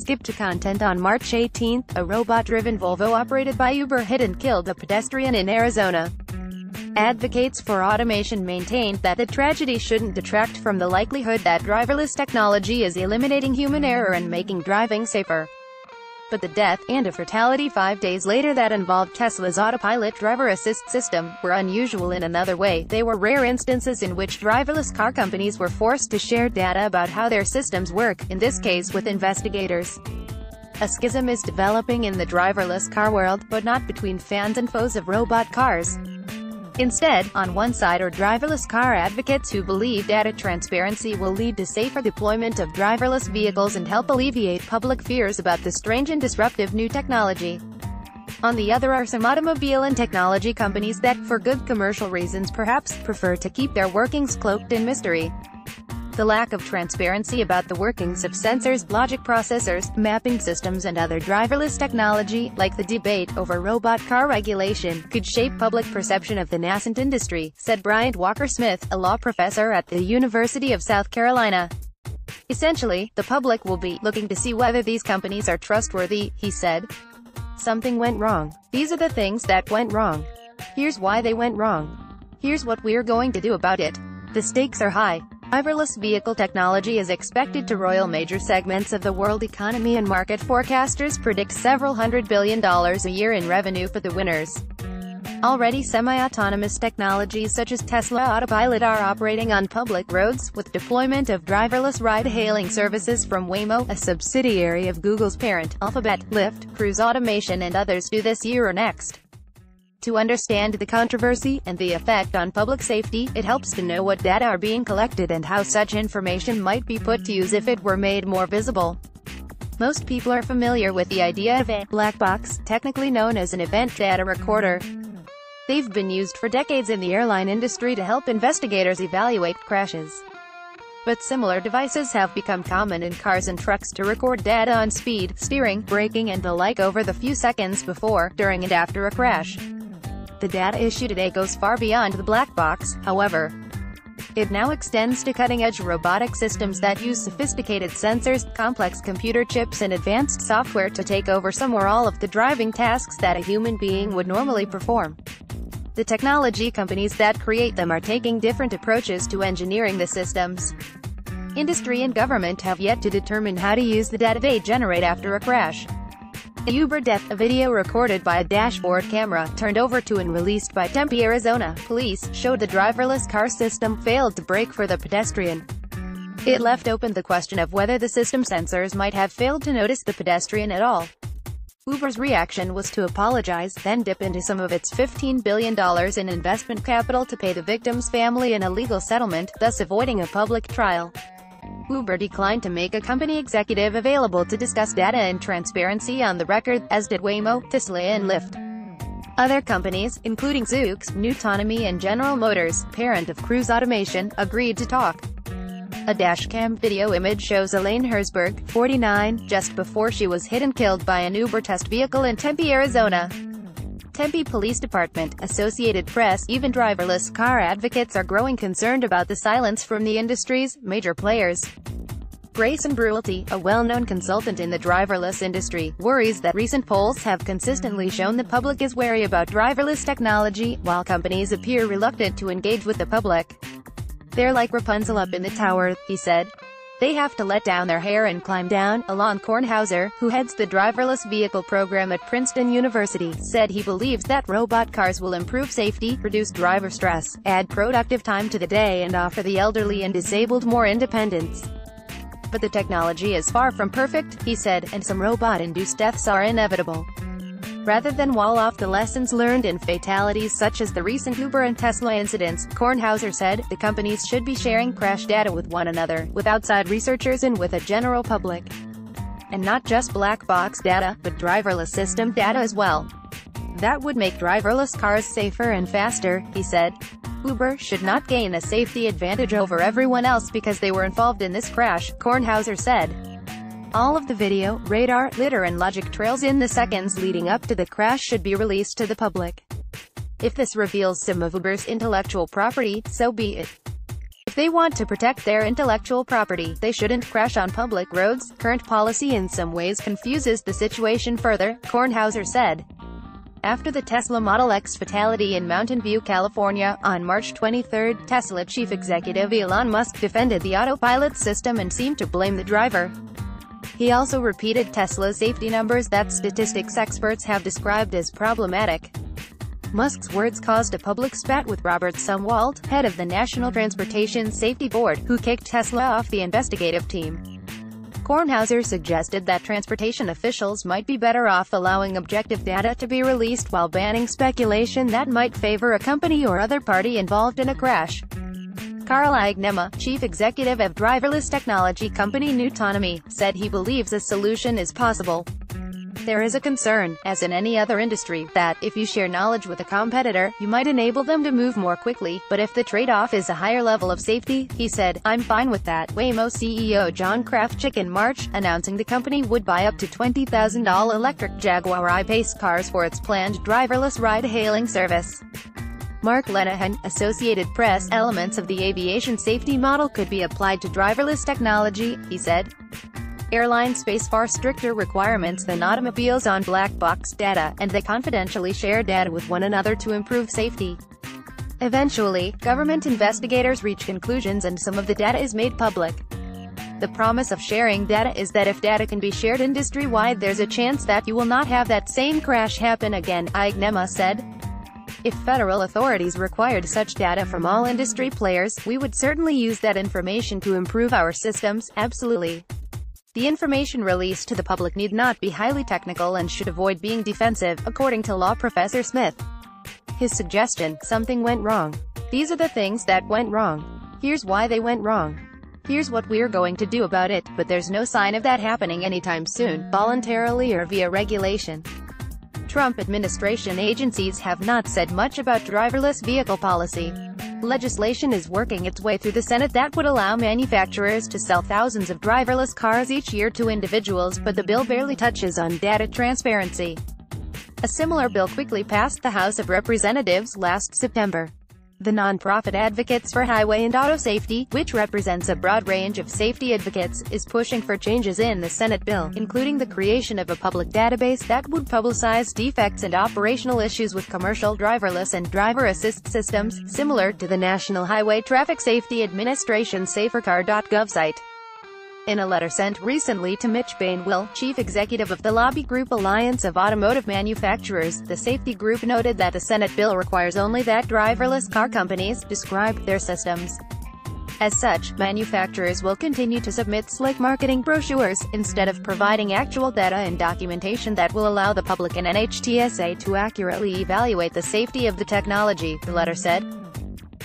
Skip to content. On March 18, a robot-driven Volvo operated by Uber hit and killed a pedestrian in Arizona. Advocates for automation maintained that the tragedy shouldn't detract from the likelihood that driverless technology is eliminating human error and making driving safer. But the death, and a fatality 5 days later that involved Tesla's Autopilot driver assist system, were unusual in another way. They were rare instances in which driverless car companies were forced to share data about how their systems work, in this case with investigators. A schism is developing in the driverless car world, but not between fans and foes of robot cars. Instead, on one side are driverless car advocates who believe data transparency will lead to safer deployment of driverless vehicles and help alleviate public fears about the strange and disruptive new technology. On the other are some automobile and technology companies that, for good commercial reasons perhaps, prefer to keep their workings cloaked in mystery. The lack of transparency about the workings of sensors, logic processors, mapping systems and other driverless technology, like the debate over robot car regulation, could shape public perception of the nascent industry, said Bryant Walker-Smith, a law professor at the University of South Carolina. Essentially, the public will be looking to see whether these companies are trustworthy, he said. Something went wrong. These are the things that went wrong. Here's why they went wrong. Here's what we're going to do about it. The stakes are high. Driverless vehicle technology is expected to roil major segments of the world economy, and market forecasters predict several $100 billion a year in revenue for the winners. Already semi-autonomous technologies such as Tesla Autopilot are operating on public roads, with deployment of driverless ride-hailing services from Waymo, a subsidiary of Google's parent, Alphabet, Lyft, Cruise Automation and others due this year or next. To understand the controversy, and the effect on public safety, it helps to know what data are being collected and how such information might be put to use if it were made more visible. Most people are familiar with the idea of a black box, technically known as an event data recorder. They've been used for decades in the airline industry to help investigators evaluate crashes. But similar devices have become common in cars and trucks to record data on speed, steering, braking and the like over the few seconds before, during and after a crash. The data issue today goes far beyond the black box, however. It now extends to cutting-edge robotic systems that use sophisticated sensors, complex computer chips and advanced software to take over some or all of the driving tasks that a human being would normally perform. The technology companies that create them are taking different approaches to engineering the systems. Industry and government have yet to determine how to use the data they generate after a crash. A Uber death, a video recorded by a dashboard camera, turned over to and released by Tempe, Arizona, police, showed the driverless car system failed to brake for the pedestrian. It left open the question of whether the system sensors might have failed to notice the pedestrian at all. Uber's reaction was to apologize, then dip into some of its $15 billion in investment capital to pay the victim's family in a legal settlement, thus avoiding a public trial. Uber declined to make a company executive available to discuss data and transparency on the record, as did Waymo, Tesla and Lyft. Other companies, including Zoox, Nutonomy and General Motors, parent of Cruise Automation, agreed to talk. A dashcam video image shows Elaine Herzberg, 49, just before she was hit and killed by an Uber test vehicle in Tempe, Arizona. Tempe Police Department, Associated Press, even driverless car advocates are growing concerned about the silence from the industry's major players. Grayson Brualty, a well-known consultant in the driverless industry, worries that recent polls have consistently shown the public is wary about driverless technology, while companies appear reluctant to engage with the public. They're like Rapunzel up in the tower, he said. They have to let down their hair and climb down. Alon Kornhauser, who heads the driverless vehicle program at Princeton University, said he believes that robot cars will improve safety, reduce driver stress, add productive time to the day and offer the elderly and disabled more independence. But the technology is far from perfect, he said, and some robot-induced deaths are inevitable. Rather than wall off the lessons learned in fatalities such as the recent Uber and Tesla incidents, Kornhauser said, the companies should be sharing crash data with one another, with outside researchers and with a general public. And not just black box data, but driverless system data as well. That would make driverless cars safer and faster, he said. Uber should not gain a safety advantage over everyone else because they were involved in this crash, Kornhauser said. All of the video, radar, lidar and logic trails in the seconds leading up to the crash should be released to the public. If this reveals some of Uber's intellectual property, so be it. If they want to protect their intellectual property, they shouldn't crash on public roads. Current policy in some ways confuses the situation further, Kornhauser said. After the Tesla Model X fatality in Mountain View, California, on March 23, Tesla chief executive Elon Musk defended the Autopilot system and seemed to blame the driver. He also repeated Tesla's safety numbers that statistics experts have described as problematic. Musk's words caused a public spat with Robert Sumwalt, head of the National Transportation Safety Board, who kicked Tesla off the investigative team. Kornhauser suggested that transportation officials might be better off allowing objective data to be released while banning speculation that might favor a company or other party involved in a crash. Carl Agnema, chief executive of driverless technology company Nutonomy, said he believes a solution is possible. There is a concern, as in any other industry, that, if you share knowledge with a competitor, you might enable them to move more quickly, but if the trade-off is a higher level of safety, he said, I'm fine with that. Waymo CEO John Krafcik in March, announcing the company would buy up to $20,000 electric Jaguar I-Pace cars for its planned driverless ride-hailing service. Mark Lenehan, Associated Press, elements of the aviation safety model could be applied to driverless technology, he said. Airlines face far stricter requirements than automobiles on black box data, and they confidentially share data with one another to improve safety. Eventually, government investigators reach conclusions and some of the data is made public. The promise of sharing data is that if data can be shared industry-wide, there's a chance that you will not have that same crash happen again, Agnema said. If federal authorities required such data from all industry players, we would certainly use that information to improve our systems, absolutely. The information released to the public need not be highly technical and should avoid being defensive, according to law professor Smith. His suggestion, something went wrong. These are the things that went wrong. Here's why they went wrong. Here's what we're going to do about it, but there's no sign of that happening anytime soon, voluntarily or via regulation. Trump administration agencies have not said much about driverless vehicle policy. Legislation is working its way through the Senate that would allow manufacturers to sell thousands of driverless cars each year to individuals, but the bill barely touches on data transparency. A similar bill quickly passed the House of Representatives last September. The nonprofit Advocates for Highway and Auto Safety, which represents a broad range of safety advocates, is pushing for changes in the Senate bill, including the creation of a public database that would publicize defects and operational issues with commercial driverless and driver assist systems, similar to the National Highway Traffic Safety Administration's safercar.gov site. In a letter sent recently to Mitch Bainwill, chief executive of the lobby group Alliance of Automotive Manufacturers, the safety group noted that the Senate bill requires only that driverless car companies describe their systems. As such, manufacturers will continue to submit slick marketing brochures, instead of providing actual data and documentation that will allow the public and NHTSA to accurately evaluate the safety of the technology, the letter said.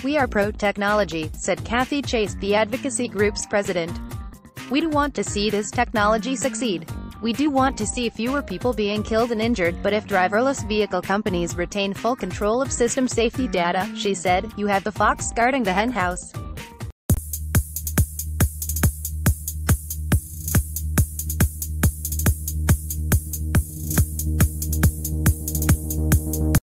We are pro-technology, said Kathy Chase, the advocacy group's president. We do want to see this technology succeed. We do want to see fewer people being killed and injured, but if driverless vehicle companies retain full control of system safety data, she said, you have the fox guarding the hen house.